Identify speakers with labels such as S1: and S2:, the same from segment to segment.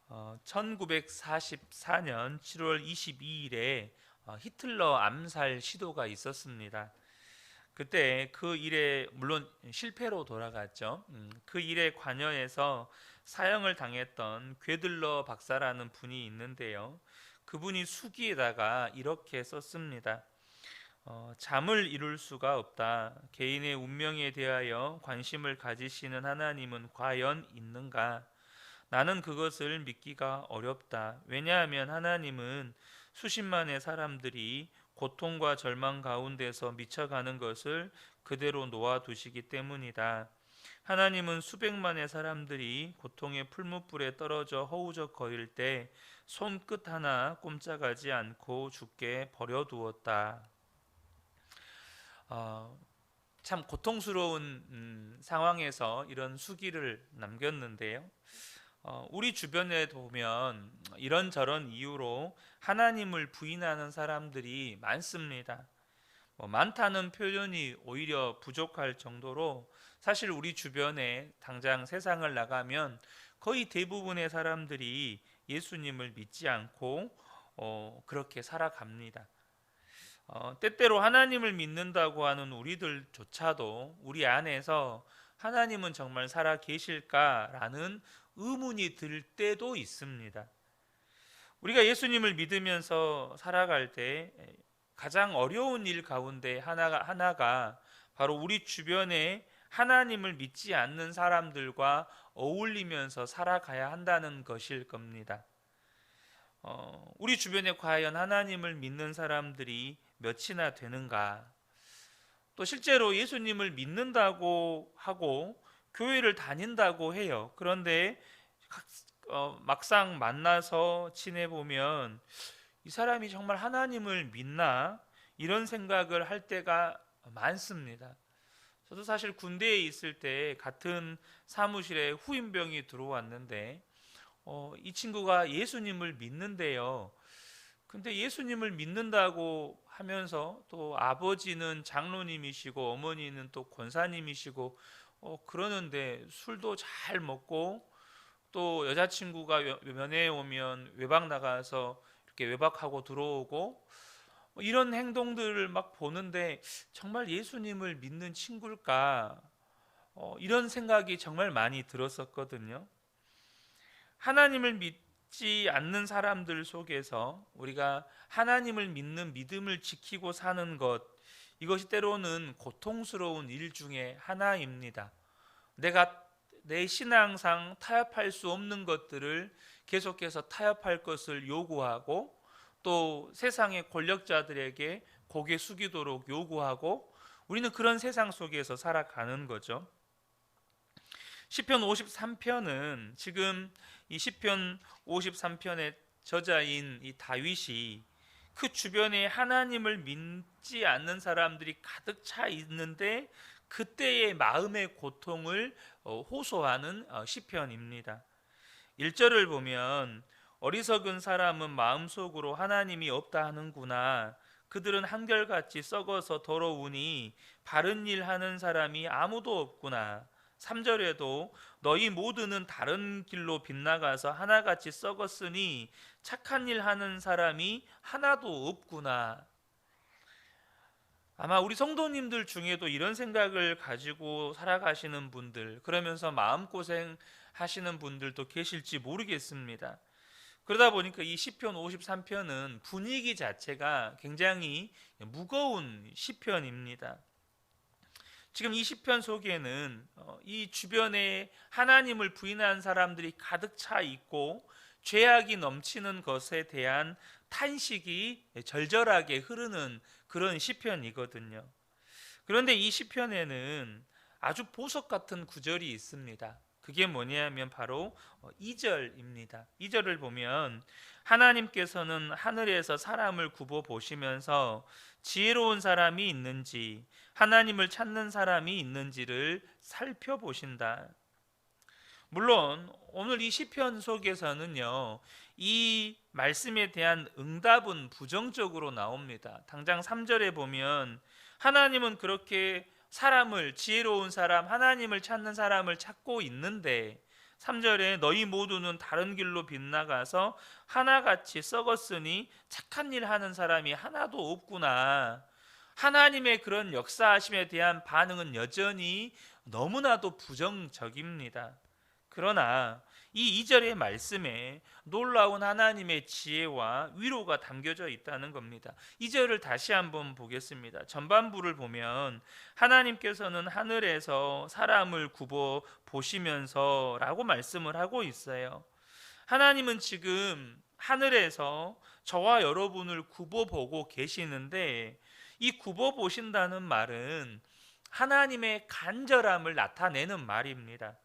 S1: 1944년 7월 22일에 히틀러 암살 시도가 있었습니다. 그때 그 일에 물론 실패로 돌아갔죠. 그 일에 관여해서 사형을 당했던 괴들러 박사라는 분이 있는데요. 그분이 수기에다가 이렇게 썼습니다. 잠을 이룰 수가 없다. 개인의 운명에 대하여 관심을 가지시는 하나님은 과연 있는가? 나는 그것을 믿기가 어렵다. 왜냐하면 하나님은 수십만의 사람들이 고통과 절망 가운데서 미쳐가는 것을 그대로 놓아두시기 때문이다. 하나님은 수백만의 사람들이 고통의 풀무불에 떨어져 허우적거릴 때 손끝 하나 꼼짝하지 않고 죽게 버려두었다. 어, 참 고통스러운 상황에서 이런 수기를 남겼는데요. 우리 주변에 보면 이런저런 이유로 하나님을 부인하는 사람들이 많습니다. 많다는 표현이 오히려 부족할 정도로 사실 우리 주변에 당장 세상을 나가면 거의 대부분의 사람들이 예수님을 믿지 않고 그렇게 살아갑니다. 때때로 하나님을 믿는다고 하는 우리들조차도 우리 안에서 하나님은 정말 살아 계실까라는 의문이 들 때도 있습니다. 우리가 예수님을 믿으면서 살아갈 때 가장 어려운 일 가운데 하나가 바로 우리 주변에 하나님을 믿지 않는 사람들과 어울리면서 살아가야 한다는 것일 겁니다. 우리 주변에 과연 하나님을 믿는 사람들이 몇이나 되는가? 또 실제로 예수님을 믿는다고 하고 교회를 다닌다고 해요. 그런데 막상 만나서 지내보면 이 사람이 정말 하나님을 믿나? 이런 생각을 할 때가 많습니다. 저도 사실 군대에 있을 때 같은 사무실에 후임병이 들어왔는데 이 친구가 예수님을 믿는데요. 근데 예수님을 믿는다고 하면서 또 아버지는 장로님이시고 어머니는 또 권사님이시고 그러는데 술도 잘 먹고 또 여자친구가 면회에 오면 외박 나가서 이렇게 외박하고 들어오고 이런 행동들을 막 보는데 정말 예수님을 믿는 친구일까? 이런 생각이 정말 많이 들었었거든요. 하나님을 믿지 않는 사람들 속에서 우리가 하나님을 믿는 믿음을 지키고 사는 것, 이것이 때로는 고통스러운 일 중에 하나입니다. 내가 내 신앙상 타협할 수 없는 것들을 계속해서 타협할 것을 요구하고 또 세상의 권력자들에게 고개 숙이도록 요구하고 우리는 그런 세상 속에서 살아가는 거죠. 시편 53편은 지금 이 시편 53편의 저자인 이 다윗이 그 주변에 하나님을 믿지 않는 사람들이 가득 차 있는데 그때의 마음의 고통을 호소하는 시편입니다. 1절을 보면 어리석은 사람은 마음속으로 하나님이 없다 하는구나. 그들은 한결같이 썩어서 더러우니 바른 일 하는 사람이 아무도 없구나. 3절에도 너희 모두는 다른 길로 빗나가서 하나같이 썩었으니 착한 일 하는 사람이 하나도 없구나. 아마 우리 성도님들 중에도 이런 생각을 가지고 살아가시는 분들, 그러면서 마음고생 하시는 분들도 계실지 모르겠습니다. 그러다 보니까 이 시편 53편은 분위기 자체가 굉장히 무거운 시편입니다. 지금 이 시편 속에는 이 주변에 하나님을 부인한 사람들이 가득 차 있고 죄악이 넘치는 것에 대한 탄식이 절절하게 흐르는 그런 시편이거든요. 그런데 이 시편에는 아주 보석 같은 구절이 있습니다. 그게 뭐냐면 바로 2절입니다. 2절을 보면 하나님께서는 하늘에서 사람을 굽어 보시면서 지혜로운 사람이 있는지 하나님을 찾는 사람이 있는지를 살펴보신다. 물론 오늘 이 시편 속에서는요, 이 말씀에 대한 응답은 부정적으로 나옵니다. 당장 3절에 보면 하나님은 그렇게 사람을, 지혜로운 사람, 하나님을 찾는 사람을 찾고 있는데 3절에 너희 모두는 다른 길로 빗나가서 하나같이 썩었으니 착한 일 하는 사람이 하나도 없구나. 하나님의 그런 역사하심에 대한 반응은 여전히 너무나도 부정적입니다. 그러나 이 2절의 말씀에 놀라운 하나님의 지혜와 위로가 담겨져 있다는 겁니다. 2절을 다시 한번 보겠습니다. 전반부를 보면 하나님께서는 하늘에서 사람을 굽어 보시면서 라고 말씀을 하고 있어요. 하나님은 지금 하늘에서 저와 여러분을 굽어 보고 계시는데, 이 굽어 보신다는 말은 하나님의 간절함을 나타내는 말입니다.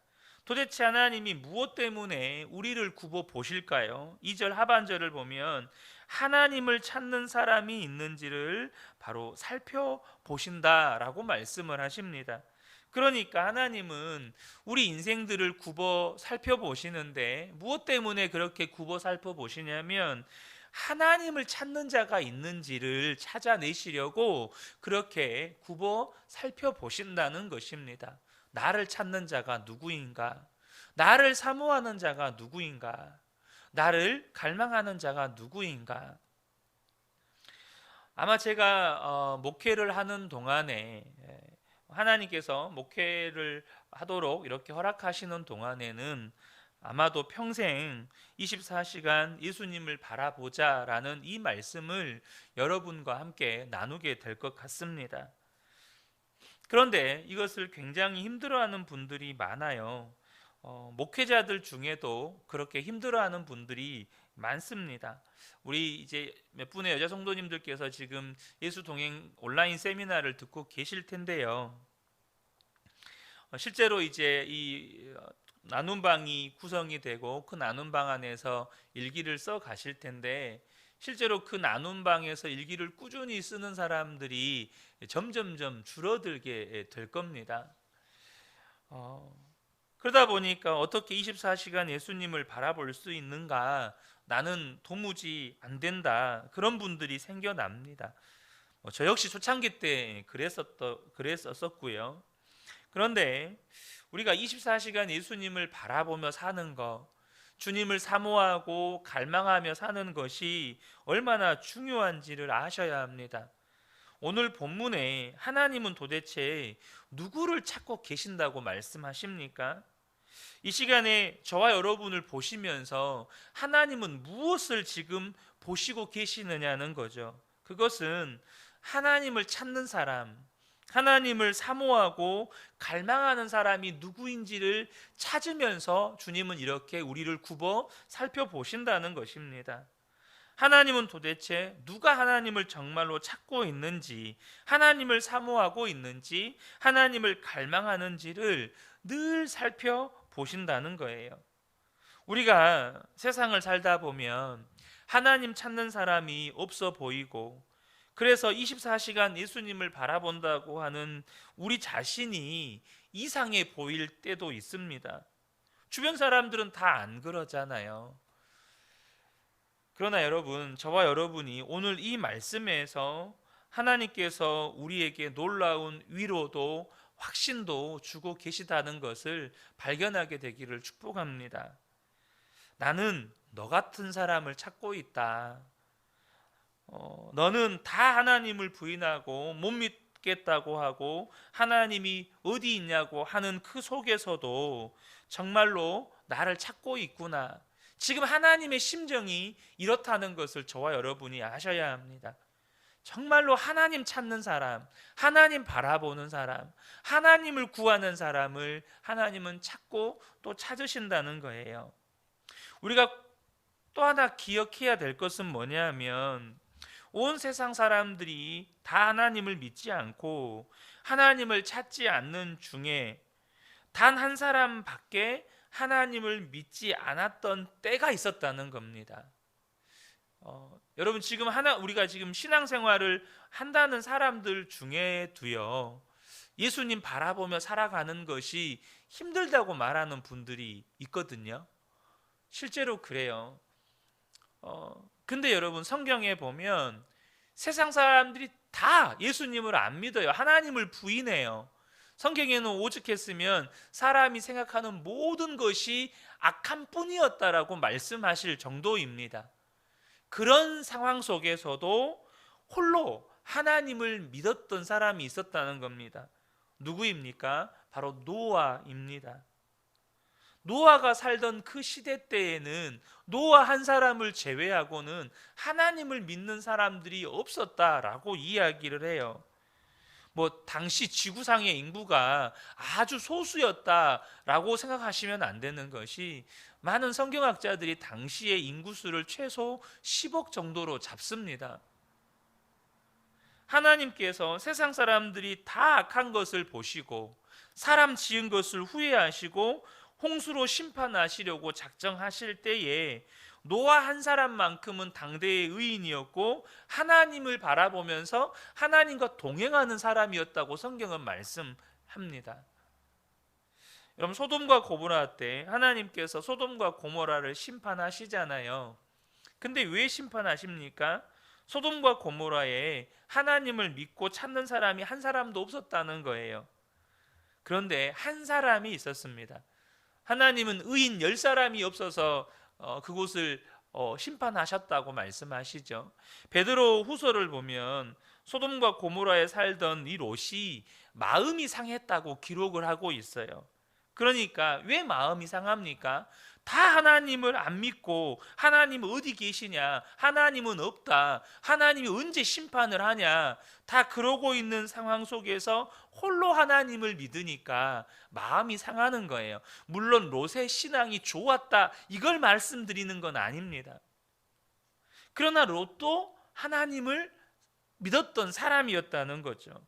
S1: 도대체 하나님이 무엇 때문에 우리를 굽어 보실까요? 2절 하반절을 보면 하나님을 찾는 사람이 있는지를 바로 살펴보신다라고 말씀을 하십니다. 그러니까 하나님은 우리 인생들을 굽어 살펴보시는데, 무엇 때문에 그렇게 굽어 살펴보시냐면 하나님을 찾는 자가 있는지를 찾아내시려고 그렇게 굽어 살펴보신다는 것입니다. 나를 찾는 자가 누구인가? 나를 사모하는 자가 누구인가? 나를 갈망하는 자가 누구인가? 아마 제가 목회를 하는 동안에, 하나님께서 목회를 하도록 이렇게 허락하시는 동안에는 아마도 평생 24시간 예수님을 바라보자라는 이 말씀을 여러분과 함께 나누게 될 것 같습니다. 그런데 이것을 굉장히 힘들어하는 분들이 많아요. 목회자들 중에도 그렇게 힘들어하는 분들이 많습니다. 우리 이제 몇 분의 여자 성도님들께서 지금 예수 동행 온라인 세미나를 듣고 계실 텐데요. 실제로 이제 이 나눔방이 구성이 되고 그 나눔방 안에서 일기를 써 가실 텐데, 실제로 그 나눔방에서 일기를 꾸준히 쓰는 사람들이 점점점 줄어들게 될 겁니다. 그러다 보니까 어떻게 24시간 예수님을 바라볼 수 있는가, 나는 도무지 안 된다, 그런 분들이 생겨납니다. 저 역시 초창기 때 그랬었고요. 그런데 우리가 24시간 예수님을 바라보며 사는 것, 주님을 사모하고 갈망하며 사는 것이 얼마나 중요한지를 아셔야 합니다. 오늘 본문에 하나님은 도대체 누구를 찾고 계신다고 말씀하십니까? 이 시간에 저와 여러분을 보시면서 하나님은 무엇을 지금 보시고 계시느냐는 거죠. 그것은 하나님을 찾는 사람, 하나님을 사모하고 갈망하는 사람이 누구인지를 찾으면서 주님은 이렇게 우리를 굽어 살펴보신다는 것입니다. 하나님은 도대체 누가 하나님을 정말로 찾고 있는지, 하나님을 사모하고 있는지, 하나님을 갈망하는지를 늘 살펴보신다는 거예요. 우리가 세상을 살다 보면 하나님 찾는 사람이 없어 보이고, 그래서 24시간 예수님을 바라본다고 하는 우리 자신이 이상해 보일 때도 있습니다. 주변 사람들은 다 안 그러잖아요. 그러나 여러분, 저와 여러분이 오늘 이 말씀에서 하나님께서 우리에게 놀라운 위로도 확신도 주고 계시다는 것을 발견하게 되기를 축복합니다. 나는 너 같은 사람을 찾고 있다. 너는 다 하나님을 부인하고 못 믿겠다고 하고 하나님이 어디 있냐고 하는 그 속에서도 정말로 나를 찾고 있구나. 지금 하나님의 심정이 이렇다는 것을 저와 여러분이 아셔야 합니다. 정말로 하나님 찾는 사람, 하나님 바라보는 사람, 하나님을 구하는 사람을 하나님은 찾고 또 찾으신다는 거예요. 우리가 또 하나 기억해야 될 것은 뭐냐면, 온 세상 사람들이 다 하나님을 믿지 않고 하나님을 찾지 않는 중에 단 한 사람밖에 하나님을 믿지 않았던 때가 있었다는 겁니다. 여러분, 지금 우리가 지금 신앙생활을 한다는 사람들 중에도요, 예수님 바라보며 살아가는 것이 힘들다고 말하는 분들이 있거든요. 실제로 그래요. 근데 여러분, 성경에 보면 세상 사람들이 다 예수님을 안 믿어요. 하나님을 부인해요. 성경에는 오죽했으면 사람이 생각하는 모든 것이 악한 뿐이었다라고 말씀하실 정도입니다. 그런 상황 속에서도 홀로 하나님을 믿었던 사람이 있었다는 겁니다. 누구입니까? 바로 노아입니다. 노아가 살던 그 시대 때에는 노아 한 사람을 제외하고는 하나님을 믿는 사람들이 없었다라고 이야기를 해요. 당시 지구상의 인구가 아주 소수였다라고 생각하시면 안 되는 것이, 많은 성경학자들이 당시의 인구수를 최소 10억 정도로 잡습니다. 하나님께서 세상 사람들이 다 악한 것을 보시고 사람 지은 것을 후회하시고 홍수로 심판하시려고 작정하실 때에 노아 한 사람만큼은 당대의 의인이었고 하나님을 바라보면서 하나님과 동행하는 사람이었다고 성경은 말씀합니다. 여러분, 소돔과 고모라 때 하나님께서 소돔과 고모라를 심판하시잖아요. 근데 왜 심판하십니까? 소돔과 고모라에 하나님을 믿고 찾는 사람이 한 사람도 없었다는 거예요. 그런데 한 사람이 있었습니다. 하나님은 의인 10사람이 없어서 그곳을 심판하셨다고 말씀하시죠. 베드로 후서를 보면 소돔과 고모라에 살던 이 롯이 마음이 상했다고 기록을 하고 있어요. 그러니까 왜 마음이 상합니까? 다 하나님을 안 믿고 하나님 어디 계시냐, 하나님은 없다, 하나님이 언제 심판을 하냐, 다 그러고 있는 상황 속에서 홀로 하나님을 믿으니까 마음이 상하는 거예요. 물론 롯의 신앙이 좋았다, 이걸 말씀드리는 건 아닙니다. 그러나 롯도 하나님을 믿었던 사람이었다는 거죠.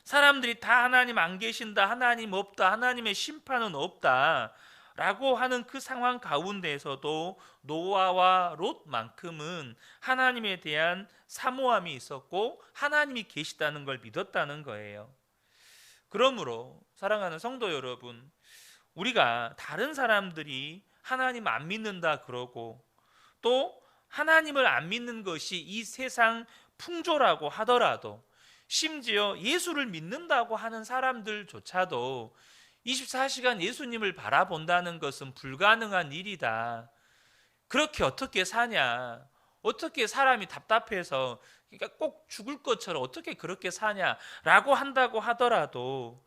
S1: 사람들이 다 하나님 안 계신다, 하나님 없다, 하나님의 심판은 없다 라고 하는 그 상황 가운데에서도 노아와 롯만큼은 하나님에 대한 사모함이 있었고 하나님이 계시다는 걸 믿었다는 거예요. 그러므로 사랑하는 성도 여러분, 우리가 다른 사람들이 하나님 안 믿는다 그러고 또 하나님을 안 믿는 것이 이 세상 풍조라고 하더라도, 심지어 예수를 믿는다고 하는 사람들조차도 24시간 예수님을 바라본다는 것은 불가능한 일이다. 그렇게 어떻게 사냐? 어떻게 사람이 답답해서, 그러니까 꼭 죽을 것처럼 어떻게 그렇게 사냐라고 한다고 하더라도,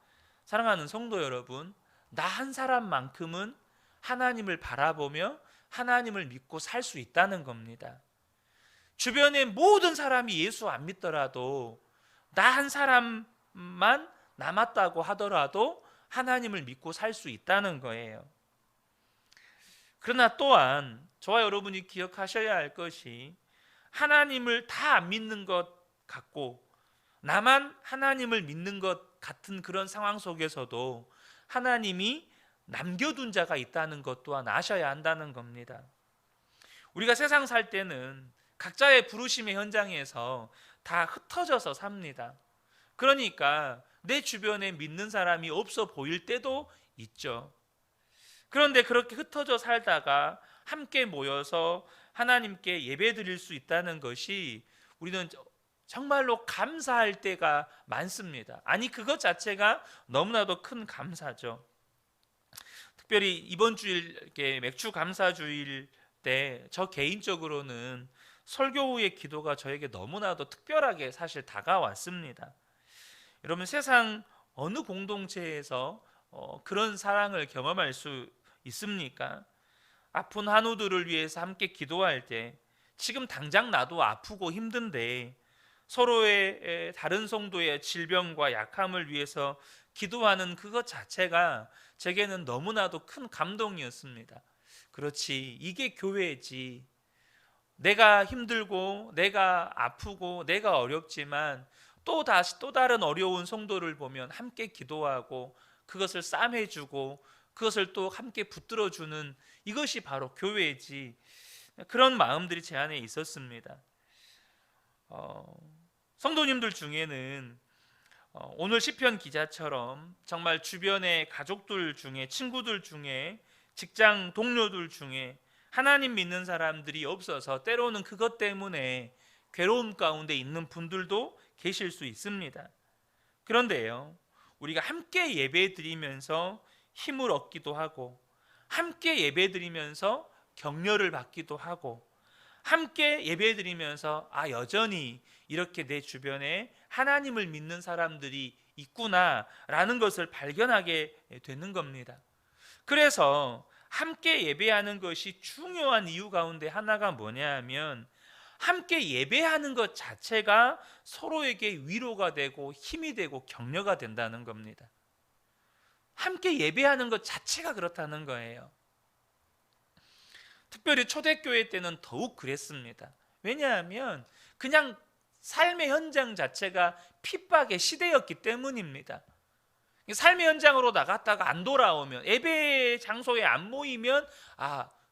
S1: 사랑하는 성도 여러분, 나 한 사람만큼은 하나님을 바라보며 하나님을 믿고 살 수 있다는 겁니다. 주변의 모든 사람이 예수 안 믿더라도 나 한 사람만 남았다고 하더라도 하나님을 믿고 살 수 있다는 거예요. 그러나 또한 저와 여러분이 기억하셔야 할 것이, 하나님을 다 안 믿는 것 같고 나만 하나님을 믿는 것 같은 그런 상황 속에서도 하나님이 남겨둔 자가 있다는 것 또한 아셔야 한다는 겁니다. 우리가 세상 살 때는 각자의 부르심의 현장에서 다 흩어져서 삽니다. 그러니까 내 주변에 믿는 사람이 없어 보일 때도 있죠. 그런데 그렇게 흩어져 살다가 함께 모여서 하나님께 예배드릴 수 있다는 것이 우리는 정말로 감사할 때가 많습니다. 아니, 그것 자체가 너무나도 큰 감사죠. 특별히 이번 주일 맥주 감사주일 때 저 개인적으로는 설교 후의 기도가 저에게 너무나도 특별하게 사실 다가왔습니다. 여러분, 세상 어느 공동체에서 그런 사랑을 경험할 수 있습니까? 아픈 한우들을 위해서 함께 기도할 때, 지금 당장 나도 아프고 힘든데 서로의 다른 성도의 질병과 약함을 위해서 기도하는 그것 자체가 제게는 너무나도 큰 감동이었습니다. 그렇지, 이게 교회지. 내가 힘들고 내가 아프고 내가 어렵지만 또 다른 어려운 성도를 보면 함께 기도하고 그것을 싸매주고 그것을 또 함께 붙들어주는, 이것이 바로 교회지. 그런 마음들이 제 안에 있었습니다. 성도님들 중에는 오늘 시편 기자처럼 정말 주변의 가족들 중에, 친구들 중에, 직장 동료들 중에 하나님 믿는 사람들이 없어서 때로는 그것 때문에 괴로움 가운데 있는 분들도 계실 수 있습니다. 그런데요, 우리가 함께 예배드리면서 힘을 얻기도 하고, 함께 예배드리면서 격려를 받기도 하고, 함께 예배드리면서 여전히 이렇게 내 주변에 하나님을 믿는 사람들이 있구나라는 것을 발견하게 되는 겁니다. 그래서 함께 예배하는 것이 중요한 이유 가운데 하나가 뭐냐 하면, 함께 예배하는 것 자체가 서로에게 위로가 되고 힘이 되고 격려가 된다는 겁니다. 함께 예배하는 것 자체가 그렇다는 거예요. 특별히 초대교회 때는 더욱 그랬습니다. 왜냐하면 그냥 삶의 현장 자체가 핍박의 시대였기 때문입니다. 삶의 현장으로 나갔다가 안 돌아오면, 예배 장소에 안 모이면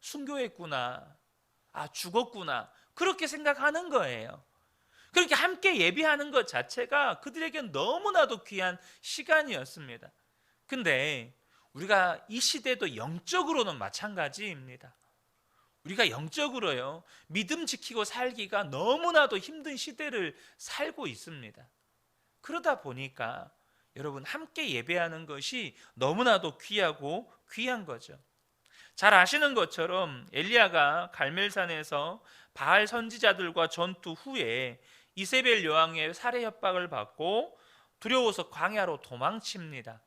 S1: 순교했구나, 죽었구나, 그렇게 생각하는 거예요. 그렇게 함께 예배하는 것 자체가 그들에게 너무나도 귀한 시간이었습니다. 근데 우리가 이 시대도 영적으로는 마찬가지입니다. 우리가 영적으로요, 믿음 지키고 살기가 너무나도 힘든 시대를 살고 있습니다. 그러다 보니까 여러분, 함께 예배하는 것이 너무나도 귀하고 귀한 거죠. 잘 아시는 것처럼 엘리야가 갈멜산에서 바알 선지자들과 전투 후에 이세벨 여왕의 살해 협박을 받고 두려워서 광야로 도망칩니다.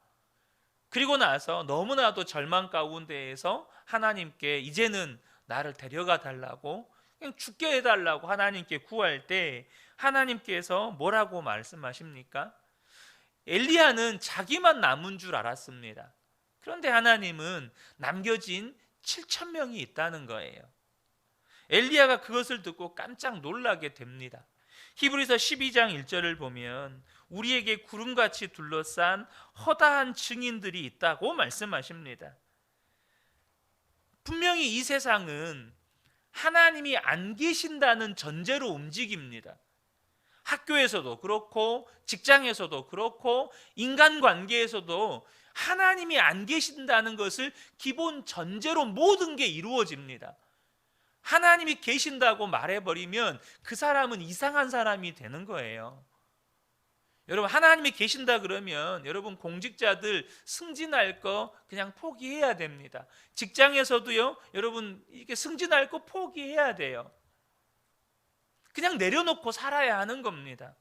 S1: 그리고 나서 너무나도 절망 가운데에서 하나님께 이제는 나를 데려가 달라고, 그냥 죽게 해달라고 하나님께 구할 때 하나님께서 뭐라고 말씀하십니까? 엘리야는 자기만 남은 줄 알았습니다. 그런데 하나님은 남겨진 7,000명이 있다는 거예요. 엘리야가 그것을 듣고 깜짝 놀라게 됩니다. 히브리서 12장 1절을 보면 우리에게 구름같이 둘러싼 허다한 증인들이 있다고 말씀하십니다. 분명히 이 세상은 하나님이 안 계신다는 전제로 움직입니다. 학교에서도 그렇고 직장에서도 그렇고 인간관계에서도 하나님이 안 계신다는 것을 기본 전제로 모든 게 이루어집니다. 하나님이 계신다고 말해버리면 그 사람은 이상한 사람이 되는 거예요. 여러분, 하나님이 계신다 그러면 여러분, 공직자들 승진할 거 그냥 포기해야 됩니다. 직장에서도요, 여러분, 이게 승진할 거 포기해야 돼요. 그냥 내려놓고 살아야 하는 겁니다.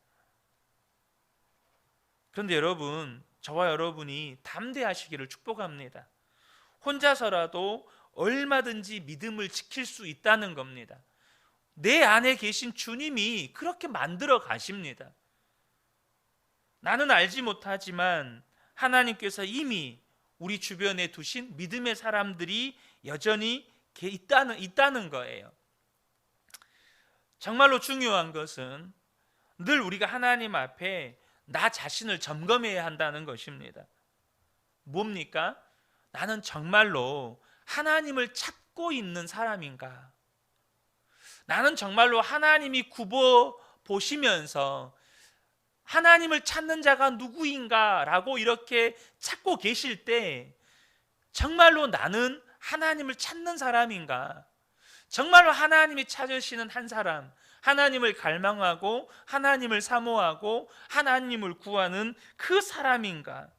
S1: 그런데 여러분, 저와 여러분이 담대하시기를 축복합니다. 혼자서라도 얼마든지 믿음을 지킬 수 있다는 겁니다. 내 안에 계신 주님이 그렇게 만들어 가십니다. 나는 알지 못하지만 하나님께서 이미 우리 주변에 두신 믿음의 사람들이 여전히 있다는 거예요. 정말로 중요한 것은 늘 우리가 하나님 앞에 나 자신을 점검해야 한다는 것입니다. 뭡니까? 나는 정말로 하나님을 찾고 있는 사람인가? 나는 정말로 하나님이 굽어 보시면서 하나님을 찾는 자가 누구인가? 라고 이렇게 찾고 계실 때 정말로 나는 하나님을 찾는 사람인가? 정말로 하나님이 찾으시는 한 사람, 하나님을 갈망하고 하나님을 사모하고 하나님을 구하는 그 사람인가?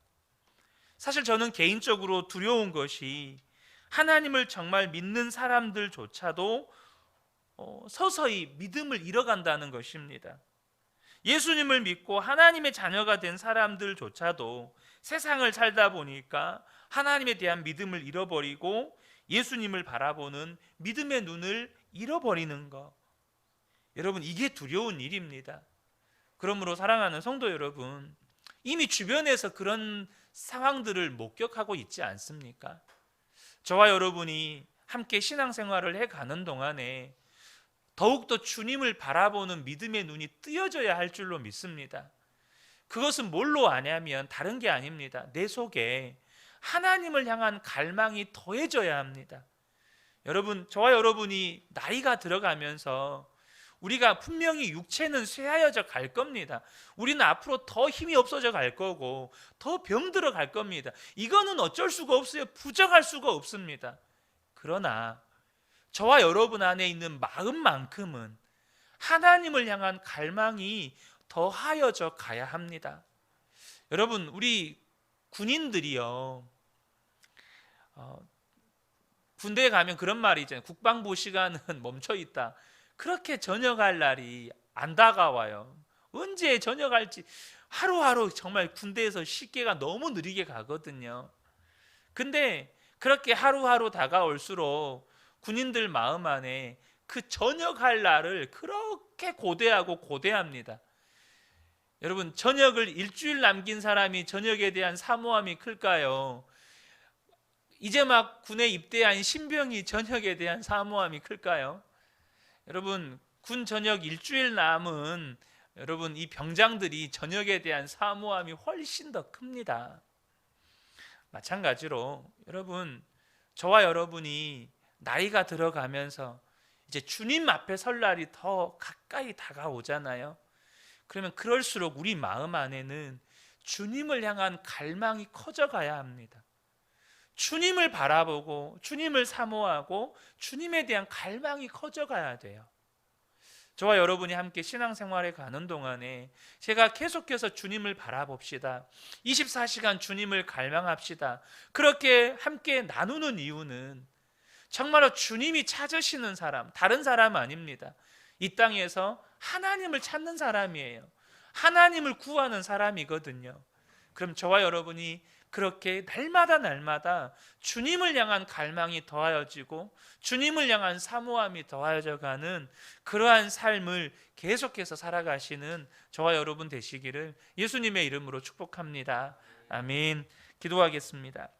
S1: 사실 저는 개인적으로 두려운 것이 하나님을 정말 믿는 사람들조차도 서서히 믿음을 잃어간다는 것입니다. 예수님을 믿고 하나님의 자녀가 된 사람들조차도 세상을 살다 보니까 하나님에 대한 믿음을 잃어버리고 예수님을 바라보는 믿음의 눈을 잃어버리는 것, 여러분, 이게 두려운 일입니다. 그러므로 사랑하는 성도 여러분, 이미 주변에서 그런 상황들을 목격하고 있지 않습니까? 저와 여러분이 함께 신앙생활을 해가는 동안에 더욱더 주님을 바라보는 믿음의 눈이 뜨여져야 할 줄로 믿습니다. 그것은 뭘로 아냐면 다른 게 아닙니다. 내 속에 하나님을 향한 갈망이 더해져야 합니다. 여러분, 저와 여러분이 나이가 들어가면서 우리가 분명히 육체는 쇠하여져 갈 겁니다. 우리는 앞으로 더 힘이 없어져 갈 거고 더 병들어 갈 겁니다. 이거는 어쩔 수가 없어요. 부정할 수가 없습니다. 그러나 저와 여러분 안에 있는 마음만큼은 하나님을 향한 갈망이 더하여져 가야 합니다. 여러분, 우리 군인들이요, 군대에 가면 그런 말이 있잖아요. 국방부 시간은 멈춰 있다. 그렇게 전역할 날이 안 다가와요. 언제 전역할지 하루하루 정말 군대에서 시계가 너무 느리게 가거든요. 근데 그렇게 하루하루 다가올수록 군인들 마음 안에 그 전역할 날을 그렇게 고대하고 고대합니다. 여러분, 전역을 일주일 남긴 사람이 전역에 대한 사모함이 클까요? 이제 막 군에 입대한 신병이 전역에 대한 사모함이 클까요? 여러분, 군 전역 일주일 남은 여러분 이 병장들이 전역에 대한 사모함이 훨씬 더 큽니다. 마찬가지로 여러분, 저와 여러분이 나이가 들어가면서 이제 주님 앞에 설 날이 더 가까이 다가오잖아요. 그러면 그럴수록 우리 마음 안에는 주님을 향한 갈망이 커져가야 합니다. 주님을 바라보고 주님을 사모하고 주님에 대한 갈망이 커져가야 돼요. 저와 여러분이 함께 신앙생활에 가는 동안에 제가 계속해서 주님을 바라봅시다. 24시간 주님을 갈망합시다. 그렇게 함께 나누는 이유는 정말로 주님이 찾으시는 사람, 다른 사람 아닙니다. 이 땅에서 하나님을 찾는 사람이에요. 하나님을 구하는 사람이거든요. 그럼 저와 여러분이 그렇게 날마다 주님을 향한 갈망이 더하여지고 주님을 향한 사모함이 더하여져 가는 그러한 삶을 계속해서 살아가시는 저와 여러분 되시기를 예수님의 이름으로 축복합니다. 아멘. 기도하겠습니다.